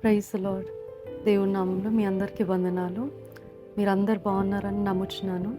Praise the lord. దేవుని నామంలో మీ అందరికీ వందనాలు. మీరందరు బాగున్నారని నమ్ముచున్నాను.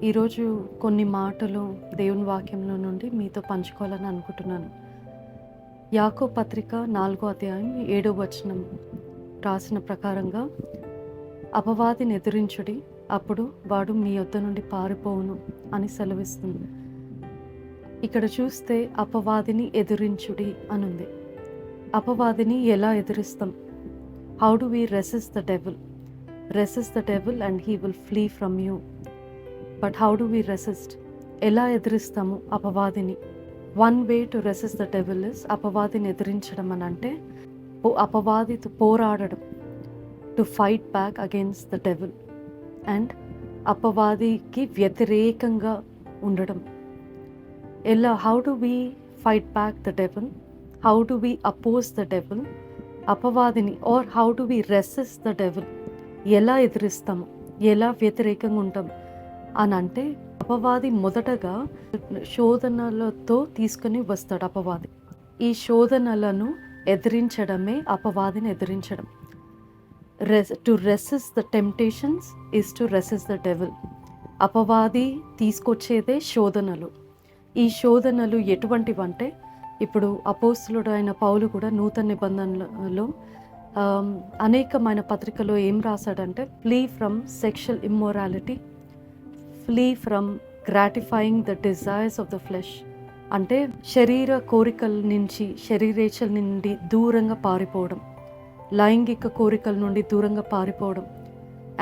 ఈరోజు కొన్ని మాటలు దేవుని వాక్యంలో నుండి మీతో పంచుకోవాలని అనుకుంటున్నాను. యాకోబు పత్రిక 4వ అధ్యాయం 7వ వచనం రాసిన ప్రకారంగా, అపవాదిని ఎదిరించుడి, అప్పుడు వాడు మీ యొద్ద నుండి పారిపోవును అని సెలవిస్తుంది. ఇక్కడ చూస్తే అపవాదిని ఎదిరించుడి అనుంది. అపవాదిని ఎలా ఎదిరిస్తాం? How do we resist the devil? Resist the devil and he will flee from you. But how do we resist? ఎలా ఎదిరిస్తాము అపవాదిని? One way to resist the devil is అపవాదిని ఎదిరించడం అని అంటే అపవాదితో పోరాడడం, to fight back against the devil, and అపవాదికి వ్యతిరేకంగా ఉండడం. ఎలా? How do we fight back the devil? How do we oppose the devil? అపవాదిని or how do we resist the devil, ఎలా ఎదిరిస్తాము, ఎలా వ్యతిరేకంగా ఉంటాం అని అంటే, అపవాది మొదటగా శోధనలతో తీసుకుని వస్తాడు. అపవాది ఈ శోధనలను ఎదిరించడమే అపవాదిని ఎదిరించడం. To resist the temptations is to resist the devil. అపవాది తీసుకొచ్చేదే శోధనలు. ఈ శోధనలు ఎటువంటివంటే, ఇప్పుడు అపోస్తలుడు అయిన పౌలు కూడా నూతన నిబంధనలో అనేకమైన పత్రికలో ఏం రాశాడంటే, flee from sexual immorality, flee from gratifying the desires of the flesh. అంటే శరీర కోరికల నుంచి, శరీరేచ్ఛల నుండి దూరంగా పారిపోవడం, లైంగిక కోరికల నుండి దూరంగా పారిపోవడం.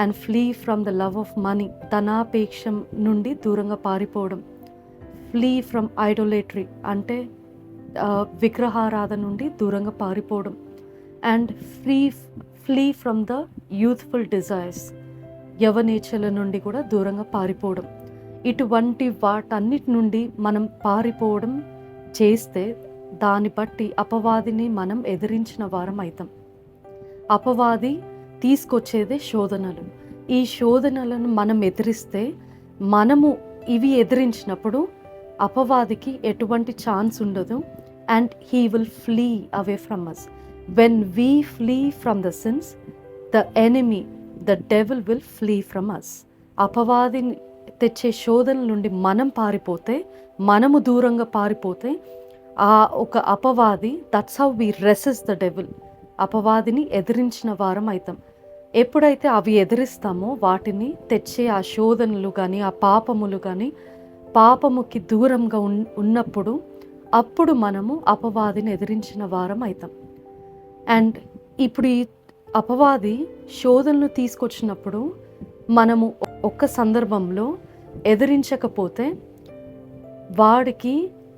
And flee from the love of money, ధనాపేక్ష నుండి దూరంగా పారిపోవడం. ఫ్లీ ఫ్రమ్ ఐడోలేటరీ, అంటే విగ్రహారాధన నుండి దూరంగా పారిపోవడం. And flee from the youthful desires, యవనేచ్ఛల నుండి కూడా దూరంగా పారిపోవడం. ఇటువంటి వాటన్నిటి నుండి మనం పారిపోవడం చేస్తే దాన్ని బట్టి అపవాదిని మనం ఎదిరించిన వారం అవుతాం. అపవాది తీసుకొచ్చేదే శోధనలు. ఈ శోధనలను మనం ఎదిరిస్తే, మనము ఇవి ఎదిరించినప్పుడు అపవాదికి ఎటువంటి ఛాన్స్ ఉండదు. And he will flee away from us. When we flee from the sins, the enemy, the devil will flee from us. అపవాదిని తెచ్చే శోధనల నుండి మనం పారిపోతే, మనము దూరంగా పారిపోతే, ఆ ఒక అపవాది, that's how we resist the devil. అపవాదిని ఎదిరించిన వారం అవుతాం. ఎప్పుడైతే అవి ఎదిరిస్తామో, వాటిని తెచ్చే ఆ శోధనలు కానీ, ఆ పాపములు కానీ, పాపముకి దూరంగా ఉన్నప్పుడు, అప్పుడు మనము అపవాదిని ఎదిరించిన వారం అవుతాం. అండ్ ఇప్పుడు ఈ అపవాది శోధనలు తీసుకొచ్చినప్పుడు మనము ఒక్క సందర్భంలో ఎదిరించకపోతే, వాడికి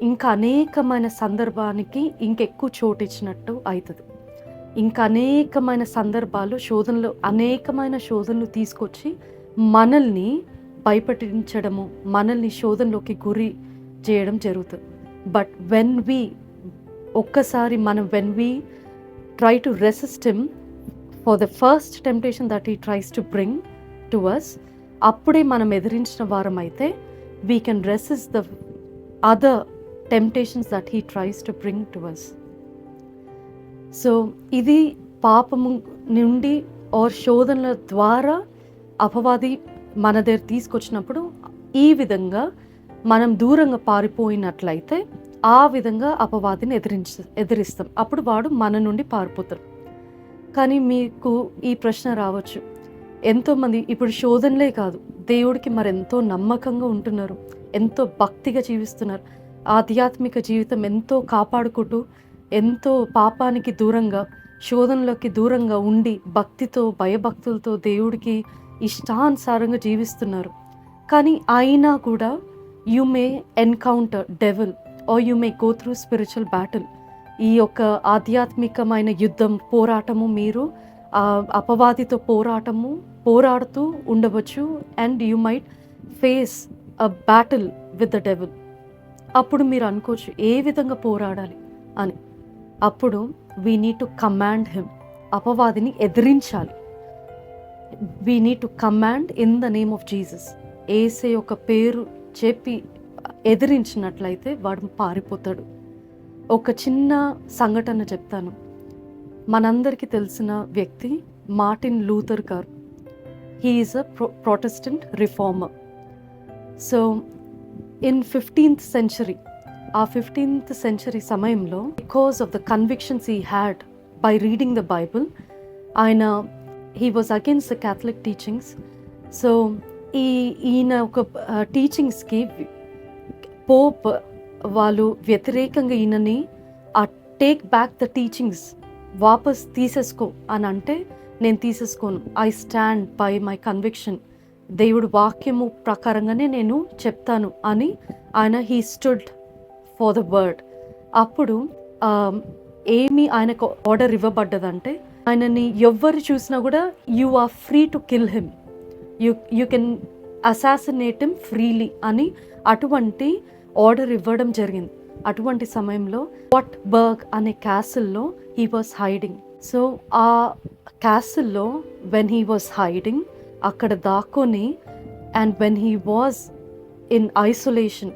ఇంకా అనేకమైన సందర్భానికి ఇంకెక్కువ చోటు ఇచ్చినట్టు అవుతుంది. ఇంకా అనేకమైన సందర్భాలు, శోధనలు, అనేకమైన శోధనలు తీసుకొచ్చి మనల్ని భయపెట్టించడము, మనల్ని శోధనలోకి గురి చేయడం జరుగుతుంది. But when we try to resist him for the first temptation that he tries to bring to us, అప్పుడే మనం ఎదిరించిన వారం అయితే we can resist the other temptations that he tries to bring to us. So ఇది పాపము నుండి are శోధనల ద్వారా అపవాది మన దగ్గర తీసుకొచ్చినప్పుడు, ఈ విధంగా మనం దూరంగా పారిపోయినట్లయితే ఆ విధంగా అపవాదిని ఎదిరిస్తాం. అప్పుడు వాడు మన నుండి పారిపోతాడు. కానీ మీకు ఈ ప్రశ్న రావచ్చు, ఎంతోమంది ఇప్పుడు శోధనలే కాదు, దేవుడికి మరెంతో నమ్మకంగా ఉంటున్నారు, ఎంతో భక్తిగా జీవిస్తున్నారు, ఆధ్యాత్మిక జీవితం ఎంతో కాపాడుకుంటూ, ఎంతో పాపానికి దూరంగా, శోధనలోకి దూరంగా ఉండి, భక్తితో, భయభక్తులతో దేవుడికి ఇష్టానుసారంగా జీవిస్తున్నారు. కానీ అయినా కూడా you may encounter devil or you may go through spiritual battle. ఈ యొక్క ఆధ్యాత్మికమైన యుద్ధం, పోరాటము, మీరు అపవాదితో పోరాడుతూ ఉండవచ్చు. And you might face a battle with the devil. అప్పుడు మీరు అనుకోవచ్చు, ఏ విధంగా పోరాడాలి అని. అప్పుడు we need to command him. అపవాదిని ఎదిరించాలి. We need to command in the name of Jesus. యేసే యొక్క పేరు చెప్పి ఎదిరించినట్లయితే వాడు పారిపోతాడు. ఒక చిన్న సంఘటన చెప్తాను. మనందరికీ తెలిసిన వ్యక్తి మార్టిన్ లూథర్ గారు. He is a Protestant reformer. So in 15th century, ఆ 15th century సమయంలో, because of the convictions he had by reading the Bible, he was against the Catholic teachings. So ఈయన ఒక టీచింగ్స్కి పోప్ వాళ్ళు వ్యతిరేకంగా ఈయనని ఆ take back the teachings, వాపస్ తీసేసుకో అని అంటే, నేను తీసేసుకోను, I stand by my conviction, దేవుడు వాక్యము ప్రకారంగానే నేను చెప్తాను అని he stood for the word. అప్పుడు ఏమి ఆయనకు ఆర్డర్ ఇవ్వబడ్డదంటే, ఆయనని ఎవ్వరు చూసినా కూడా you are free to kill him, you can assassinate him freely అని అటువంటి ఆర్డర్ ఇవ్వడం జరిగింది. అటువంటి సమయంలో వాట్బర్గ్ అనే క్యాసిల్లో హీ వాజ్ హైడింగ్. సో ఆ క్యాసిల్లో వెన్ హీ వాజ్ హైడింగ్, అక్కడ దాక్కొని, and when he was in isolation,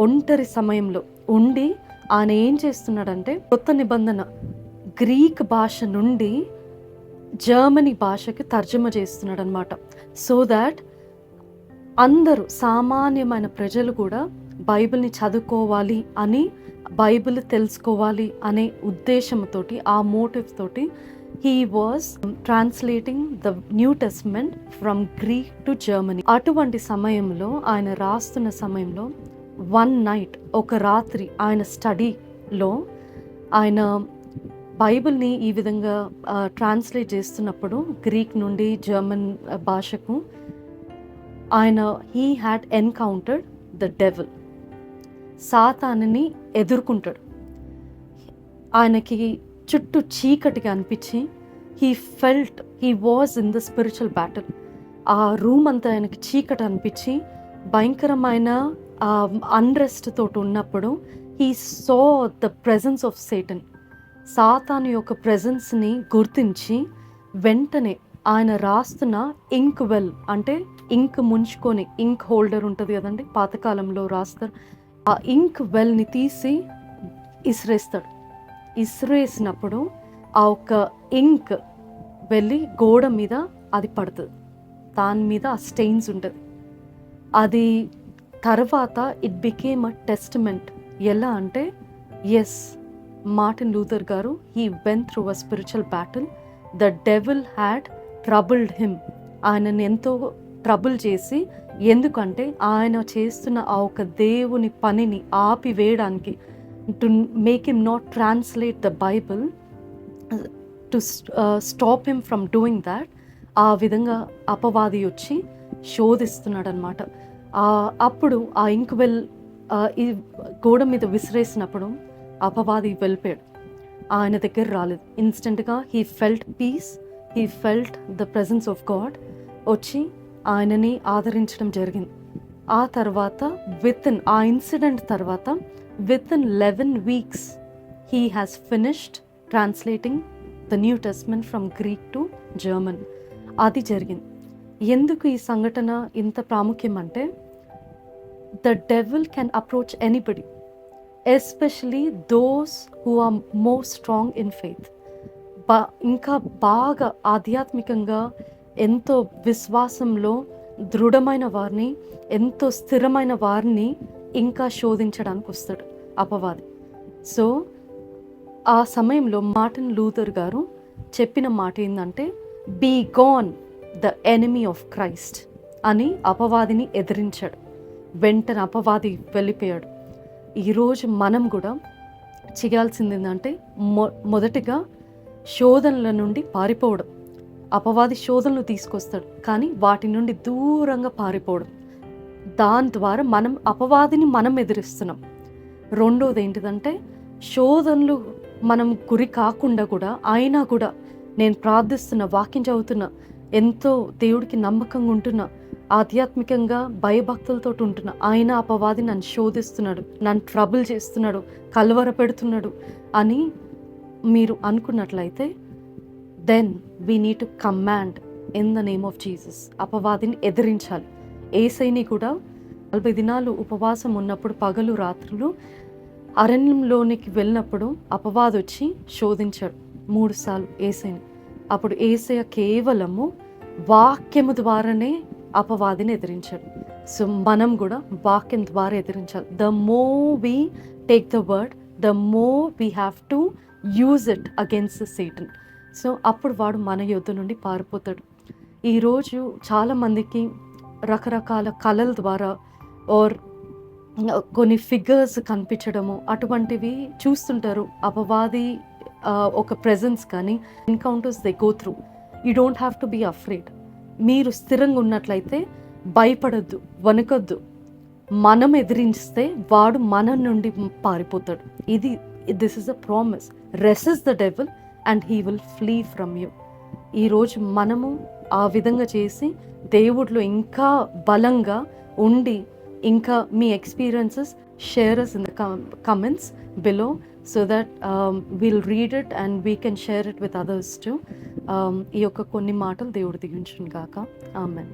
ఒంటరి సమయంలో ఉండి ఆయన ఏం చేస్తున్నాడంటే, కొత్త నిబంధన గ్రీక్ భాష నుండి జర్మనీ భాషకి తర్జుమా చేస్తున్నాడు అనమాట. సో దాట్ అందరూ సామాన్యమైన ప్రజలు కూడా బైబిల్ని చదువుకోవాలి అని, బైబిల్ తెలుసుకోవాలి అనే ఉద్దేశంతో, ఆ మోటివ్ తోటి he was translating the New Testament from Greek to Germany. అటువంటి సమయంలో, ఆయన రాస్తున్న సమయంలో, వన్ నైట్, ఒక రాత్రి ఆయన స్టడీలో ఆయన బైబిల్ని ఈ విధంగా ట్రాన్స్లేట్ చేస్తున్నప్పుడు, గ్రీక్ నుండి జర్మన్ భాషకు, he had encountered the devil, సాతానుని ఎదుర్కొంటాడు. ఆయనకి చుట్టూ చీకటిగా అనిపించి, he was in the spiritual battle. ఆ రూమ్ అంతా ఆయనకి చీకటి అనిపించి, భయంకరమైన అన్రెస్ట్ తోటి ఉన్నప్పుడు, he saw the presence of Satan, సాతాను యొక్క ప్రెజెన్స్ని గుర్తించి, వెంటనే ఆయన రాస్తున్న ఇంక్ వెల్, అంటే ఇంక్ ముంచుకొని, ఇంక్ హోల్డర్ ఉంటుంది కదండి, పాతకాలంలో రాస్తారు, ఆ ఇంక్ వెల్ని తీసి ఇసిరేస్తాడు. ఇసిరేసినప్పుడు ఆ ఒక్క ఇంక్ వెళ్ళి గోడ మీద అది పడుతుంది, దాని మీద ఆ స్టెయిన్స్ ఉంటుంది. అది తర్వాత ఇట్ బికేమ్ అ టెస్టిమెంట్. ఎలా అంటే, ఎస్, మార్టిన్ లూథర్ గారు, he went through a spiritual battle, the devil had troubled him. ఆయనని ఎంతో ట్రబుల్ చేసి, ఎందుకంటే ఆయన చేస్తున్న ఆ ఒక దేవుని పనిని ఆపివేయడానికి, to make him not translate the Bible, to stop him from doing that, ఆ విధంగా అపవాది వచ్చి శోధిస్తున్నాడు అనమాట. అప్పుడు ఆ ఇంక్వెల్ ఈ గోడ మీద విసిరేసినప్పుడు అపవాది వెళ్ళిపోయాడు, ఆయన దగ్గర రాలేదు. ఇన్స్టెంట్గా he felt peace, he felt the presence of God వచ్చి ఆయనని ఆదరించడం జరిగింది. ఆ తర్వాత ఆ ఇన్సిడెంట్ తర్వాత within 11 weeks he has finished translating the New Testament from Greek to German. అది జరిగింది. ఎందుకు ఈ సంఘటన ఇంత ప్రాముఖ్యం అంటే, the devil can approach anybody, especially those who are more strong in faith. ఇంకా బాగా ఆధ్యాత్మికంగా ఎంతో విశ్వాసంలో దృఢమైన వారిని, ఎంతో స్థిరమైన వారిని ఇంకా శోధించడానికి వస్తాడు అపవాది. సో ఆ సమయంలో మార్టిన్ లూథర్ గారు చెప్పిన మాట ఏంటంటే, be gone the enemy of Christ అని అపవాదిని ఎదిరించాడు. వెంటనే అపవాది వెళ్ళిపోయాడు. ఈరోజు మనం కూడా చేయాల్సింది ఏంటంటే, మొదటిగా శోధనల నుండి పారిపోవడం. అపవాది శోధనలు తీసుకొస్తాడు, కానీ వాటి నుండి దూరంగా పారిపోవడం. దాని ద్వారా అపవాదిని మనం ఎదిరిస్తున్నాం. రెండోది ఏంటిదంటే, శోధనలు మనం గురి కాకుండా కూడా, అయినా కూడా నేను ప్రార్థిస్తున్నా, వాక్యం చదువుతున్నా, ఎంతో దేవుడికి నమ్మకంగా ఉంటున్నా, ఆధ్యాత్మికంగా భయభక్తులతో ఉంటున్నా, ఆయన అపవాది నన్ను శోధిస్తున్నాడు, నన్ను ట్రబుల్ చేస్తున్నాడు, కలవర పెడుతున్నాడు అని మీరు అనుకున్నట్లయితే, then we need to command in the name of Jesus. అపవాదిని ఎదిరించాలి. యేసయ్యని కూడా 40 దినాలు ఉపవాసం ఉన్నప్పుడు, పగలు రాత్రులు అరణ్యంలోనికి వెళ్ళినప్పుడు అపవాది వచ్చి శోధించాడు. 3 సార్లు ఏసైని. అప్పుడు ఏసయ్య కేవలము వాక్యము ద్వారానే అపవాదిని ఎదిరించాడు. సో మనం కూడా వాక్యం ద్వారా ఎదిరించాలి. The more we take the word, the more we have to use it against the Satan. So అప్పుడు వాడు మన యుద్ధ నుండి పారిపోతాడు. ఈరోజు చాలామందికి రకరకాల కళల ద్వారా ఆర్ కొన్ని ఫిగర్స్ కనిపించడము అటువంటివి చూస్తుంటారు. అపవాది ఒక ప్రెజెన్స్ కానీ encounters they go through. You don't have to be afraid. మీరు స్థిరంగా ఉన్నట్లయితే భయపడొద్దు, వణకొద్దు. మనం ఎదిరిస్తే వాడు మన నుండి పారిపోతాడు. This is a promise. Resist the devil and he will flee from you. ఈరోజు మనము ఆ విధంగా చేసి దేవుడిలో ఇంకా బలంగా ఉండి, ఇంకా మీ experiences share us in the comments below so that we'll read it and we can share it with others too. ఈ యొక్క కొన్ని మాటలు దేవుడు దీవించును గాక. ఆమేన్.